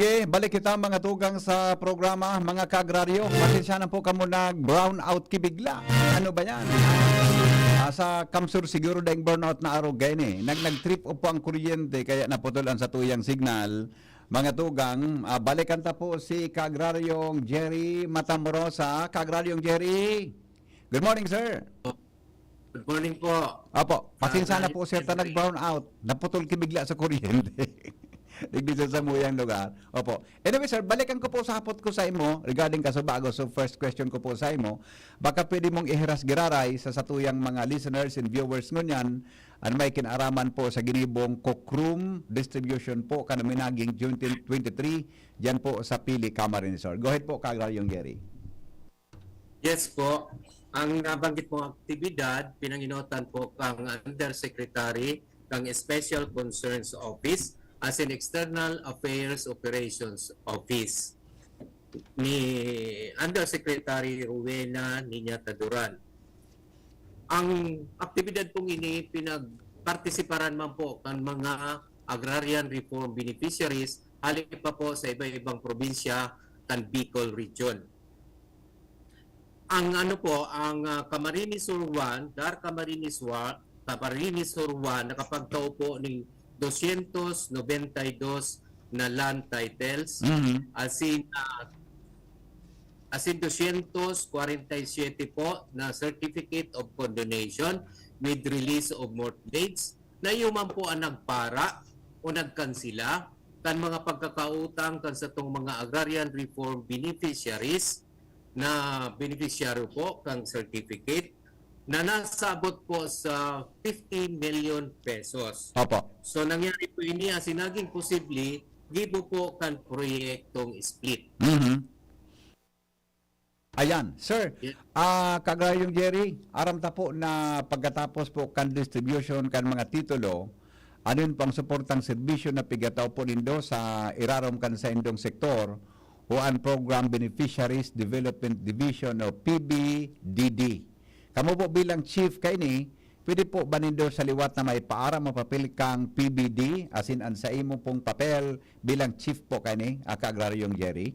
Sige, balik kita mga tugang sa programa, mga kagraryo. Pasensya na po kamo nag-brown out kibigla. Ano ba yan? Sa Kamsur siguro dahil burnout na araw gaya ni. Nag-trip po ang kuryente kaya naputulan sa tuyang signal. Mga tugang, balikan ta po si kagraryong Jerry Matamorosa. Kagraryong Jerry, good morning sir. Good morning po. Apo, pasensya na po sir ta nag-brown out. Naputol kibigla sa kuryente. Digdi sa muyang lugar. Opo. Anyway sir, balikan ko po sa hapot ko sa imo regarding kasubago. So first question ko po sa imo, baka pwede mong ihiras giraray sa satuyang mga listeners and viewers ngunyan ang may kinaraman po sa ginibong Cockroom Distribution po kanaminaging June 23 diyan po sa Pili, Camarines Sur. Go ahead po Kagraryong Gary. Yes po. Ang nabanggit pong aktibidad, pinanginotan po kang Undersecretary ng Special Concerns Office as in External Affairs Operations Office ni Undersecretary Rowena Niña Taduran. Ang aktibidad pong ini pinagpartisiparan man po ng mga agrarian reform beneficiaries halip pa po sa iba-ibang probinsya ng Bicol Region. Ang Camarines Sur 1, Dar Camarines Sur 1 nakapagtao po ng 292 na land titles, as in 247 po na certificate of condonation with release of mortgage na yuman po ang nagpara o nagkansila kan mga pagkakautang kan sa tong mga agrarian reform beneficiaries na beneficiary po kang certificate na nasabot po sa 50 million pesos. Opo. So nangyari po ini as naging posible gibo po kan proyektong split. Ayan, sir. Yeah. Kagraryong Jerry, aram ta po na pagkatapos po kan distribution kan mga titulo, ano yun pang suportang serbisyo na pigataw po nindo sa irarom kan sa indong sektor o ang Program Beneficiaries Development Division o PBDD. Kamu po bilang chief kay ni, pwede po ba nindo sa liwat na may paara mapapil kang PBD as in ang sa imo pong papel bilang chief po kay ni, Kagraryong Jerry?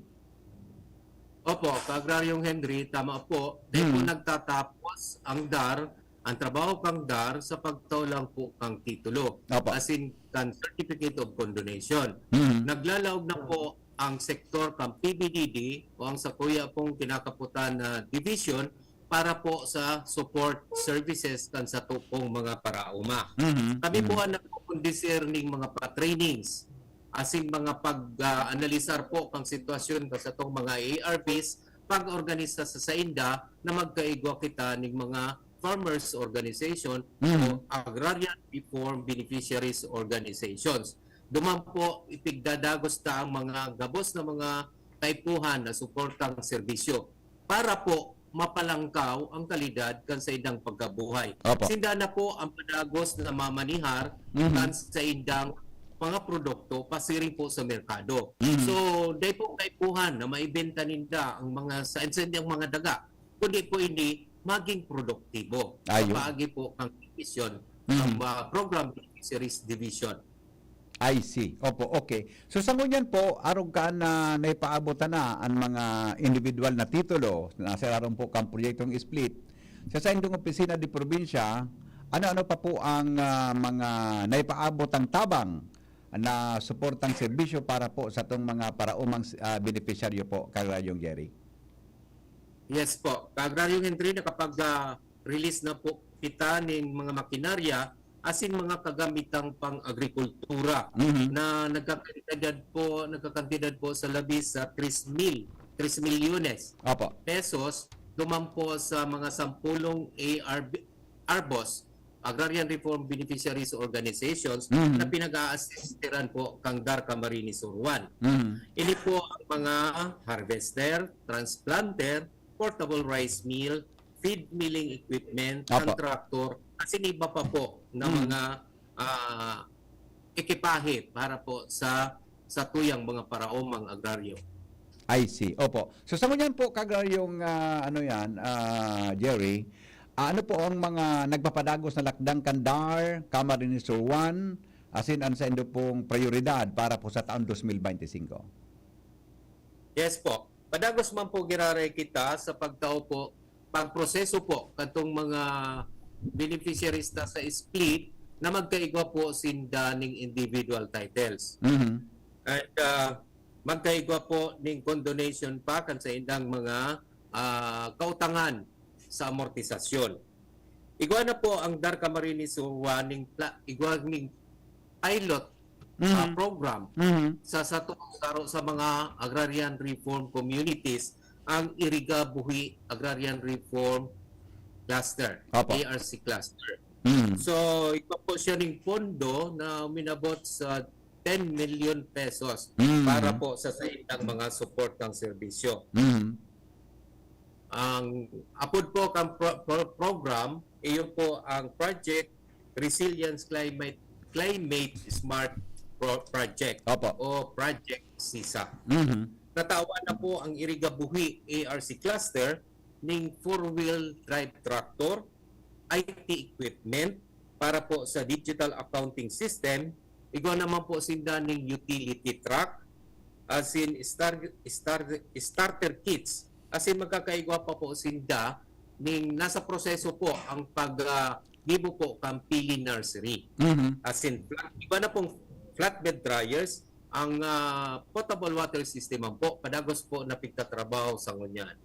Opo, Kagraryong Henry, tama po. Dahil po nagtatapos ang DAR, ang trabaho kang DAR sa pagtaulang po kang titulo. Opo. As in, kan Certificate of Condonation. Naglalaog na po ang sektor kang PBDD o ang sa kuya pong kinakaputan na division para po sa support services kan sa tupong mga parauma. Kami po ang nagpupundisir ng mga pa-trainings asing mga pag-analisar po kang sitwasyon sa itong mga ARPs, pag-organisa sa SAINDA na magkaigwa kita ng mga farmers organization o agrarian reform beneficiaries organizations. Duman po ipigdadagos ta ang mga gabos na mga taipuhan na suportang serbisyo para po mapalangkaw ang kalidad kan sa indang pagkabuhay. Sinda na po ang padagos na mamanihar kan sa indang mga produkto pasiring po sa merkado. So, dahil po taipuhan na maibenta ninda ang mga sa ang mga daga, kundi po hindi maging produktibo. Kapagi po ang division, ang program series division. I see. Opo, okay. So sa ngunyan po, arog ka na naipaabotan na ang mga individual na titulo na sa aron po kang proyektong split. Sa indong opisina di probinsya, ano-ano pa po ang mga naipaabot ang tabang na suportang serbisyo para po sa itong mga paraumang beneficiaryo po, Kagraryong Jerry? Yes po. Kagraryong Henry, nakapag-release na po kita ng mga makinarya asin mga kagamitang pang-agrikultura na nagkakantidad po sa labis sa 3 milyones pesos duman po sa mga sampulong ARBOS, Agrarian Reform Beneficiaries Organizations na pinag-a-assistiran po kang Dar Camarines Sur 1. Ini po ang mga harvester, transplanter, portable rice mill, feed milling equipment, tractor, kasi iba pa po na mga ekipahe para po sa tuyang mga paraomang agraryo. I see. Opo. So sa ngunyan po, Kagraryong Jerry, ano po ang mga nagpapadagos na lakdang kandar, Camarines Sur 1, asin ang sa indo pong prioridad para po sa taon 2025? Yes po. Padagos man po giraray kita sa pagtao po, pagproseso po katong mga beneficiaries ta sa split na magkaigwa po sinda ning individual titles. Mhm. At magkaigwa po ning condonation pa kan sa indang mga kautangan sa amortisasyon. Igwa na po ang Dar Camarines Sur ning igwa ning pilot program Mhm. sa sa mga agrarian reform communities ang Iriga Buhi Agrarian Reform Cluster, Opo. ARC Cluster. Mhm. So, ito po siya ng pondo na minabot sa 10 million pesos Mm. para po sa saitang mga support ng serbisyo. Mhm. Ang apod po kang program, iyo po ang Project Resilience Climate Smart Project Opo. o Project SISA. Mhm. Natawa na po ang Irigabuhi ARC Cluster ng 4-wheel drive tractor, IT equipment para po sa digital accounting system. Igwa naman po sinda ng utility truck, as in starter kits. As in magkakaigwa pa po sinda ning nasa proseso po ang pag-gibo po kang pili nursery. Mhm. As in, iba na pong flatbed dryers, ang potable water system ang po, padagos po na pigtatrabaho sa ngunyan.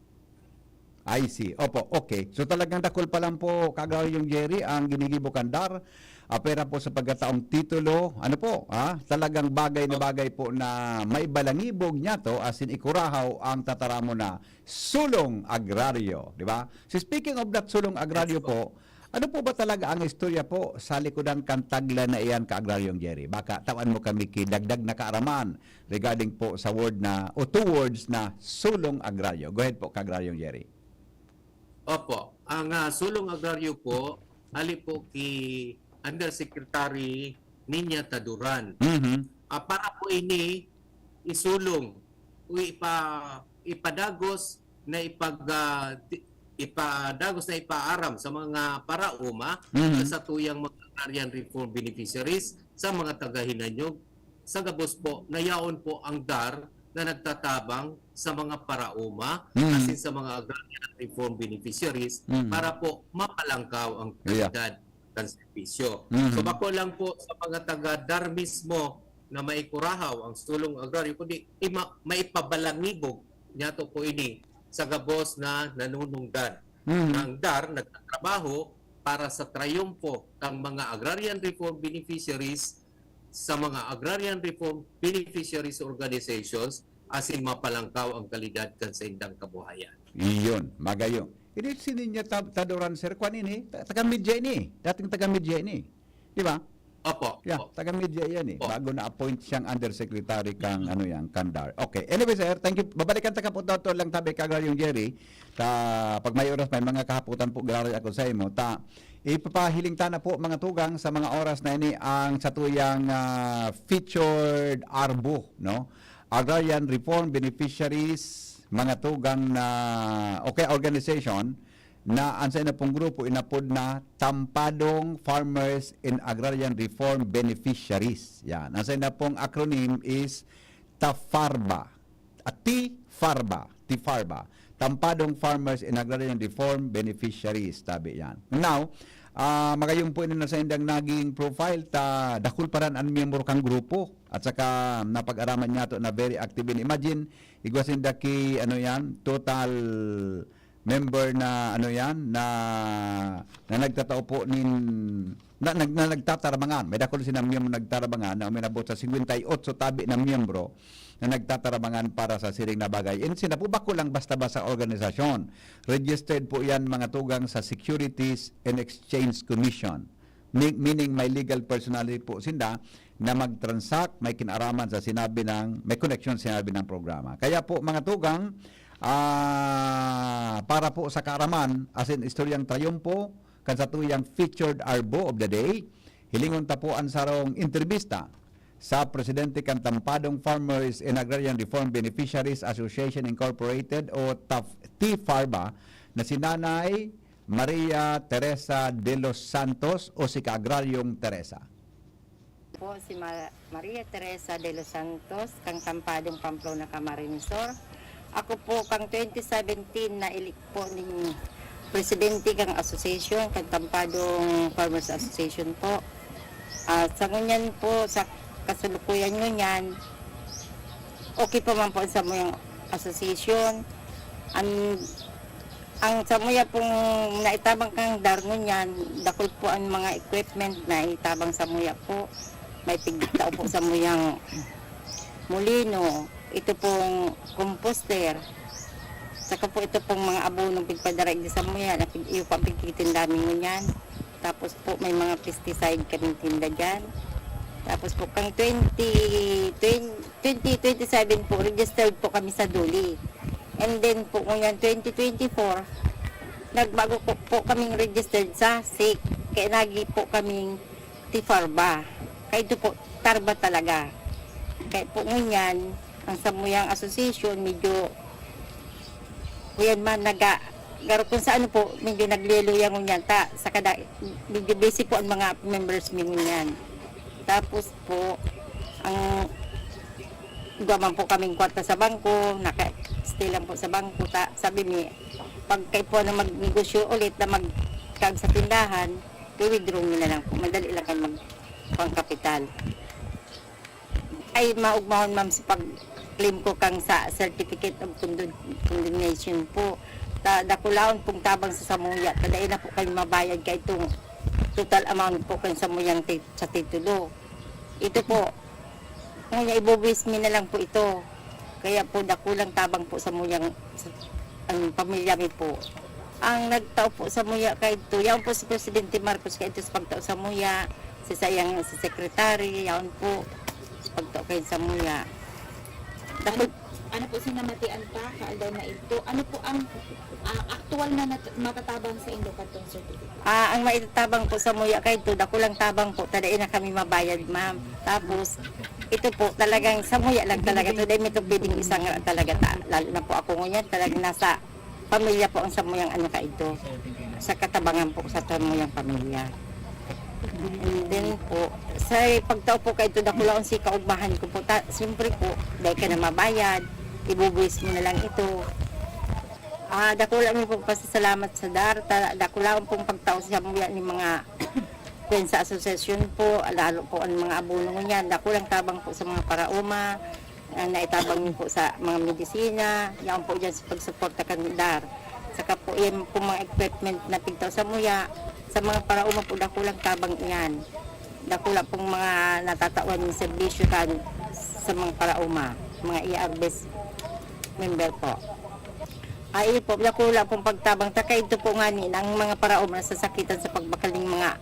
I see. Opo, okay. So talagang dakol pa lang po kagawa yung Jerry ang ginigibo kandar. Pera po sa pagkataong titulo. Ano po? Talagang bagay na bagay po na may balangibog niya to as in ikurahaw ang tataramo na sulong agraryo. Di ba? So speaking of that sulong agraryo po, ano po ba talaga ang istorya po sa likodan kang taglan na iyan ka-agraryong Jerry? Baka tawan mo kami kidagdag na kaaraman regarding po sa word na o two words na sulong agraryo. Go ahead po ka-agraryong Jerry. Opo, ang sulong agraryo po, ali po ki Undersecretary Ninya Taduran. Mhm. Para po ini isulong o ipadagos na ipadagos na ipaaram sa mga parauma sa tuyang mga agrarian reform beneficiaries sa mga taga-Hinanyog. Sa gabos po, nayaon po ang DAR na nagtatabang sa mga parauma as in sa mga agrarian reform beneficiaries para po mapalangkaw ang kalidad ng serbisyo. So bako lang po sa mga taga-DAR mismo na maikurahaw ang sulong agraryo, kundi maipabalangibog niya to po ini sa gabos na nanunungdan. Ang DAR nagtatrabaho para sa trayumpo ng mga agrarian reform beneficiaries sa mga agrarian reform beneficiaries organizations as in mapalangkaw ang kalidad kan sa indang kabuhayan. Iyon, magayo. Ini sininya tadoran sir kwan ini, taga-media ini, dating taga-media ini. Di ba? Opo. Yeah, Opo. taga-media yan eh. Opo. Bago na-appoint siyang undersecretary kang ano yan, Kandar. Okay. Anyway sir, thank you. Babalikan ta po to lang tabi kagal yung Jerry. Pag may oras may mga kahaputan po galari ako sa imo. Ipapahiling ta na po mga tugang sa mga oras na ini ang satuyang featured ARBO, no? Agrarian Reform Beneficiaries, mga tugang na organization na ansa na pong grupo inapod na Tampadong Farmers in Agrarian Reform Beneficiaries. Yan. Ansa na pong acronym is TAFARBA. TFARBA. Tampadong Farmers in Agrarian Reform Beneficiaries. Tabi yan. Now, magayong po na sa indang naging profile dakul paran ang miyembro kang grupo at saka napag-araman niya to na very active in. Imagine igwasin daki total member na na nagtatao po na nagtatarabangan. May dakol sinang miyembro nagtarabangan na uminabot sa 58 tabi na miyembro na nagtatarabangan para sa siring na bagay. And sina po ba ko lang basta-basta organisasyon. Registered po yan mga tugang sa Securities and Exchange Commission. Meaning may legal personality po sinda na mag-transact, may kinaraman sa may connection sa sinabi ng programa. Kaya po mga tugang, para po sa kaaraman, as in istoryang trayumpo, kansatuyang featured ARBO of the day, hilingon tapuan sarong interbista sa Presidente kan Tampadong Farmers in Agrarian Reform Beneficiaries Association Incorporated o TFARBA na si Nanay Maria Teresa de los Santos o si Kaagraryong Teresa. Po si Maria Teresa de los Santos, kang Tampadong Pamplona, Camarines Sur. Ako po kang 2017 na ilik po ning presidente kang association, kang Tampadong Farmers Association po. Sa ngunyan po, sa kasalukuyan ngunyan, okay pa man po sa muyang association. Ang sa muya pong naitabang kang dar ngunyan, dakol po ang mga equipment na itabang sa muya po. May pigtao po sa muyang molino, ito pong composter, saka po ito pong mga abonong pigpadarig sa muya, iyo pa pigtitinda namin ngunyan. Tapos po may mga pesticide kaming tinda dyan. Tapos po kang 2027 po, registered po kami sa Duli. And then po ngayon 2024, nagbago po kaming registered sa SIC. Kaya nagi po kaming Tifarba. Kaya ito po, Tarba talaga. Kaya po ngayon, ang Samuyang Association, medyo ngayon man garo kung sa ano po, medyo nagliluyang ngunyan. Sa kada, medyo busy po ang mga members mi ngunyan. Tapos po, ang gaman po kaming kwarta sa bangko, naka-stay lang po sa bangko. Sabi mi, pag kayo po na magnegosyo ulit na magkag sa tindahan, i-withdraw nyo na lang po. Madali lang kayo magpangkapital. Ay maugmahon ma'am sa pag-claim ko kang sa Certificate of Condemnation po. Dakulaon pong tabang sa Samuya. Tadain na po kayo mabayad kay itong total amount po kayo Samuyang sa titulo. Ito po, ngayon ibubwis mi na lang po ito. Kaya po dakulang tabang po sa muyang ang pamilya mi po. Ang nagtao po sa muya kay ito, yan po si Presidente Marcos kay ito sa pagtao sa muya, si sayang si Secretary, yan po sa pagtao kay sa muya. Ano po sinamatian pa, kaaldaw na ito? Ano po ang aktual na matatabang sa Indo Canton Certificate? Ang maitabang po sa muya kay ito, dakulang tabang po, tadain na kami mabayad ma'am. Tapos, ito po talagang sa muya lang talaga. Ito dahil ito pwedeng isang talaga. Lalo na po ako ngayon, talagang nasa pamilya po ang samuyang ano ka ito. Sa katabangan po sa samuyang pamilya. And then po, sa pagtao po kayo ito, dakulaon si kaugmahan ko po. Siyempre po, dahil ka na mabayad, ibubuwis mo na lang ito. Dakula mo po pasasalamat sa DAR. Dakulaon pong pagtao sa muya ni mga sa asosasyon po, lalo po ang mga abono niyan. Dakulang tabang po sa mga parauma, naitabang niyo po sa mga medisina, yan po dyan sa pagsuporta kanidar. Saka po yan po mga equipment na pigtaw sa muya, sa mga parauma po dakulang tabang iyan. Dakula pong mga natatawan ng serbisyo kan sa mga parauma, mga IRBs member po. Ay po, dakula pong pagtabang, taka ito po nga ni, ang mga parauma na sasakitan sa pagbakaling mga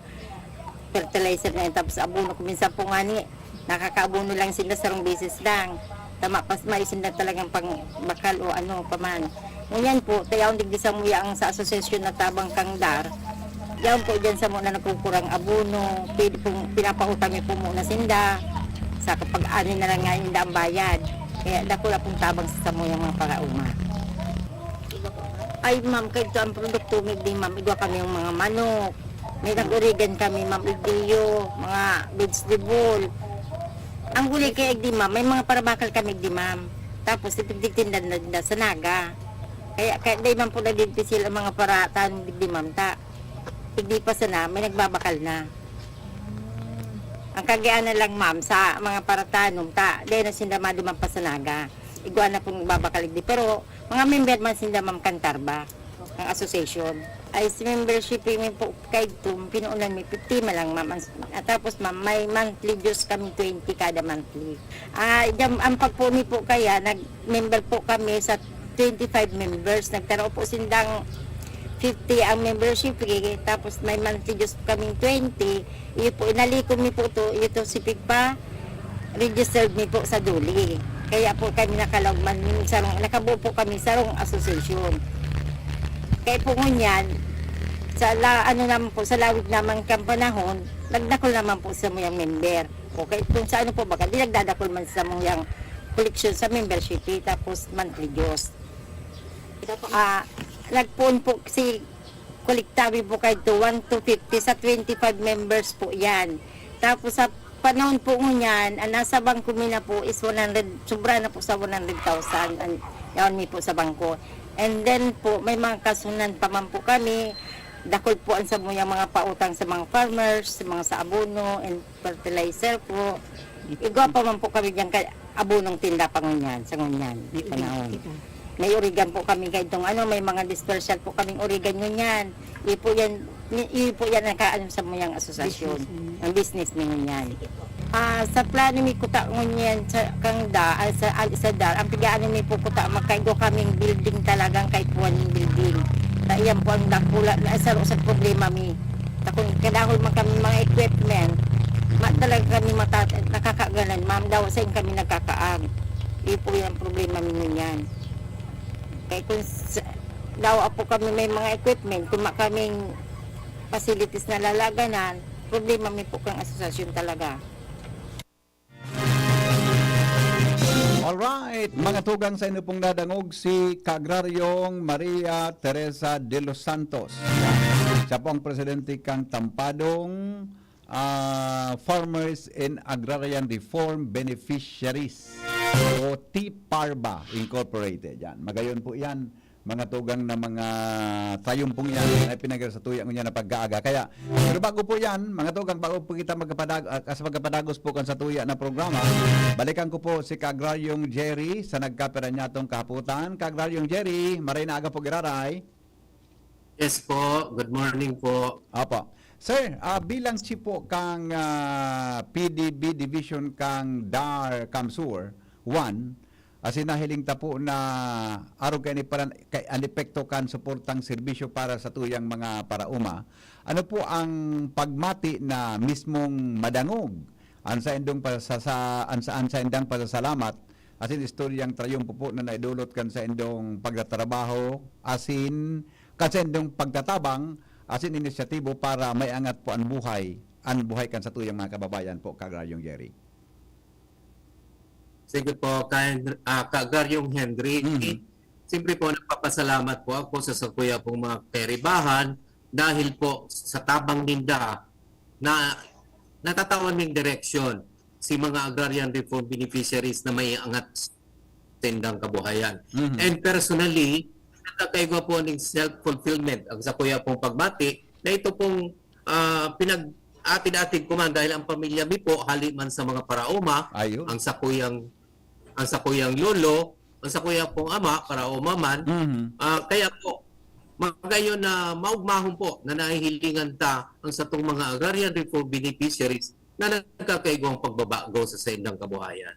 fertilizer na yun. Tapos abono, kuminsan po nga ni, nakakaabono lang sila sa rong beses lang. Tama, pas maisin na talagang pang bakal o ano paman. Ngunyan po, tayaw digdi sa muya ang sa asosasyon na tabang kang dar. Yan po dyan sa muna nagkukurang abono, pwede pong pinapautami po muna sinda. Sa kapag ano na lang nga hindi ang bayad. Kaya dakula pong tabang sa muya mga parauma. Ay ma'am, kahit ang produkto, may di ma'am, igwa kami yung mga manok. May nag-urigan kami, ma'am, igdiyo, mga vegetable. Ang gulay kay igdi, ma'am, may mga parabakal kami igdi, ma'am. Tapos, ipigditindan na sa naga. Kaya di man po nagdigpisil ang mga paratan igdi, ma'am, igdi pa sana, may nagbabakal na. Ang kagian na lang, ma'am, sa mga paratanong, di na sinda maduman pa sa naga. Igwa na pong nagbabakal igdi. Pero, mga member man sinda, ma'am, Kantarba, ang association. Ay si membership mi po kay tum pinuunan mi 50 lang ma'am. Tapos ma'am may monthly dues kami 20 kada monthly. Ang pagpuni po kaya nag-member po kami sa 25 members. Nagtaro po sindang 50 ang membership fee, tapos may monthly dues kaming 20. Iyo po inaliko mi po to, ito si Pigpa registered mi po sa Duli. Kaya po kami nakalogman mi sarong nakabuo po kami sarong association. Kaya po ngunyan, ano naman po, sa lawig naman kang panahon, nagdakol naman po sa muyang member. Okay, kung sa ano po baka, di nagdadakol man sa muyang collection sa membership, tapos monthly dues. Nagpuon po si kolektabi po kayo to 1 to 50 sa 25 members po yan. Tapos sa panahon po ngunyan, ang nasa bangko mina po is 100, sobra na po sa 100,000. Yaon mi po sa bangko. And then po, may mga kasunan pa man po kami. Dakol po ang sa mga pautang sa mga farmers, sa mga sa abono and fertilizer po. Igwa pa man po kami dyan kay abonong tinda pa ngunyan, sa ngunyan, panahon. May origan po kami kay itong may mga dispersal po kaming origan ngunyan. Ipo yan ang kaano sa muyang asosasyon, ang business ni ngunyan. Sa plano mi kuta ngunyan sa kangda, sa dar, ang pigaan mi po kuta makaigo kaming building talagang kahit puwaning building. Iyan po ang dakula na sa problema mi. Kung kadahol man kami mga equipment, talaga kami nakakaganan, ma'am daw sa kami nagkakaag. Ipo yan ang problema mi ngunyan. Kaya kung daw po kami may mga equipment, kung kaming facilities na lalaganan, problema mi po kang asosasyon talaga. Alright, mga tugang sa inyo pong nadangog si Kagraryong Maria Teresa de los Santos. Siya po ang presidente kang Tampadong Farmers and Agrarian Reform Beneficiaries o TPARBA Incorporated. Yan. Magayon po yan, mga tugang na mga tayong pong yan ay pinagir sa tuyang niya na pag-aaga. Kaya, pero bago po yan, mga tugang, bago po kita magkapadagos po kan sa tuya na programa, balikan ko po si Kagraryong Jerry sa nagkapira niya itong kaputan. Kagraryong Jerry, maray na aga po giraray. Yes po, good morning po. Apo. Sir, bilang chief po kang PDB Division kang DAR Kamsur 1, sinahiling tapo na araw kay an epekto kan suportang serbisyo para sa tuyang mga parauma. Ano po ang pagmati na mismong madangog ansa indong ansa indang pasasalamat asin istoryang trayumpo po na naidulot kan sa indong pagtatrabaho asin kan sa indong pagtatabang asin inisyatibo para may angat po ang buhay kan sa tuyang mga kababayan po, Kagraryong Jerry. Sige po, Kagraryong Henry. Siyempre po, nagpapasalamat po ako sa sakuya pong mga keribahan dahil po sa tabang ninda na natatawan ng direksyon si mga agrarian reform beneficiaries na may angat tindang kabuhayan. And personally, nakakaiwa po ng self-fulfillment ang sakuya pong pagmati na ito pong pinag-atid-atid ko man dahil ang pamilya mi po haliman sa mga parauma, Ayun. ang sakuyang lolo, ang sakuyang pong ama, parauma man. Kaya po, magayon na maugmahon po na nahihilingan ta ang satong mga agrarian reform beneficiaries na nagkakaigwang pagbabago sa saindang kabuhayan.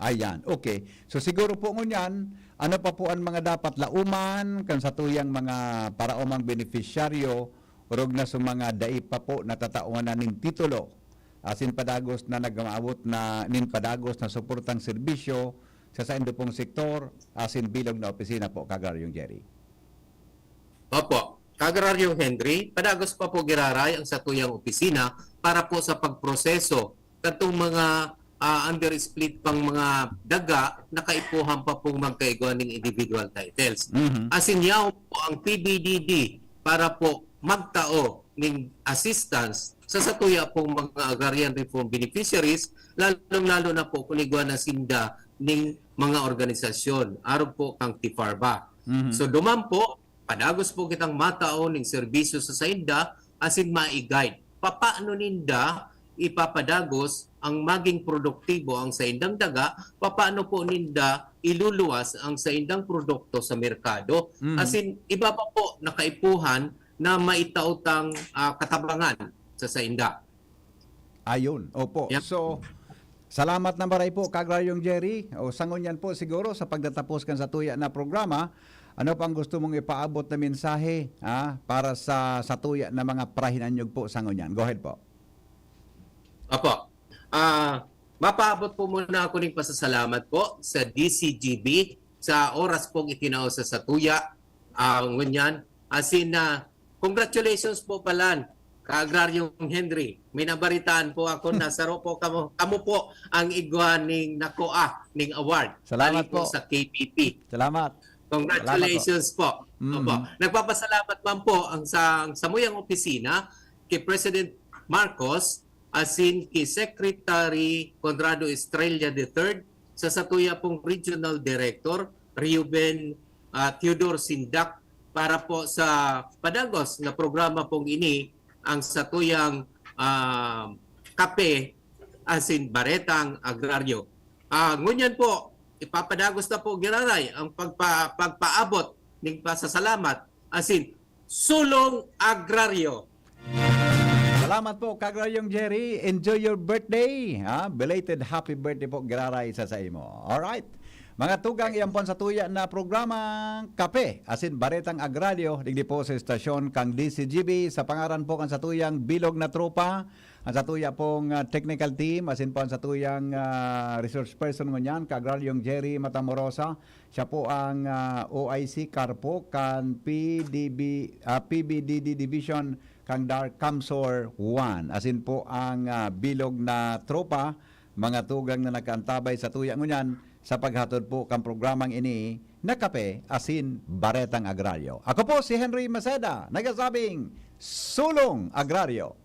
Ayan, okay. So siguro po ngunyan, ano pa po ang mga dapat lauman kan sa tuyang mga paraumang beneficiaryo urog na sa mga daipa po natataon na ning titulo asin padagos na nagmaabot na nin padagos na suportang serbisyo sa indo pong sektor asin bilog na opisina po, Kagraryong Jerry. Opo, Kagraryong Henry, padagos pa po giraray ang satuyang opisina para po sa pagproseso katong mga under-split pang mga daga nakaipuhan pa pong magkaiguan ng individual titles. Asin yaw po ang PBDD para po magtao ng assistance sa satuya pong mga agrarian reform beneficiaries, lalong-lalo na po kuniguan na sinda ng mga organisasyon, araw po kang TPARBA. So duman po, padagos po kitang matao ng serbisyo sa sainda, asin ma-guide. Papaano ninda ipapadagos ang maging produktibo ang saindang daga, papaano po ninda iluluwas ang saindang produkto sa merkado. Asin iba pa po nakaipuhan na maitautang katabangan sa sainda. Ayun, opo. Yep. So, salamat na maray po, Kagraryong Jerry. O sangon yan po siguro sa pagtatapos kan sa tuya na programa. Ano pang gusto mong ipaabot na mensahe para sa tuya na mga prahinanyog po sangon yan? Go ahead po. Apo. Mapaabot po muna ako ng pasasalamat po sa DCGB sa oras pong itinao sa Satuya. Ngunyan. Asin na, congratulations po palan, Kagraryong Henry. May nabaritaan po ako na saro po kamo po ang igwa ning nakuha ning award. Salamat po po sa KPP. Salamat. Congratulations po. Opo. Nagpapasalamat man po ang sa muyang opisina kay President Marcos asin kay Secretary Conrado Estrella III sa satuya pong Regional Director Reuben Theodore Sindak para po sa padagos na programa pong ini ang satuyang kape asin baretang agraryo. Ngunyan po, ipapadagos na po giraray ang pagpaabot ng pasasalamat asin sulong agraryo. Salamat po, Kagrayong Jerry. Enjoy your birthday. Belated happy birthday po, giraray sa imo. Alright. Mga tugang iyan po sa tuya na programang Kape, asin Baretang Agraryo, digdi po sa estasyon kang DCGB, sa pangaran po kan sa tuyang Bilog na Tropa, ang sa tuya pong technical team, asin po ang sa tuyang resource person ngunyan, Kagraryong Jerry Matamorosa, siya po ang OIC Carpo, kan PBDD Division, kang Dark Camsor 1. Asin po ang Bilog na Tropa, mga tugang na nagkantabay sa tuya ngunyan, sa paghatod po kang programang ini na Kape, asin Baretang Agraryo. Ako po si Henry Maceda, nagsasabing Sulong Agraryo.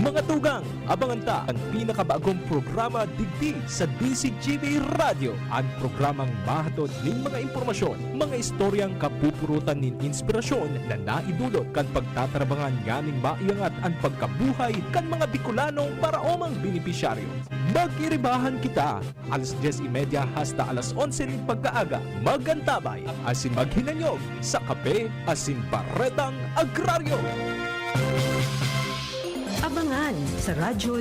Mga tugang, abangan ta ang pinakabagong programa digdi sa DCGB Radio. Ang programang mahatod ning mga impormasyon, mga istoryang kapupurutan nin inspirasyon na naidulot kan pagtatrabangan nganing maiangat ang pagkabuhay kan mga Bicolanong para omang benepisyaryo. Magkiribahan kita, alas 10:30 hasta alas 11 ning pagkaaga. Magantabay, asin maghinanyog sa Kape, asin Baretang Agraryo. Abangan sa Radyo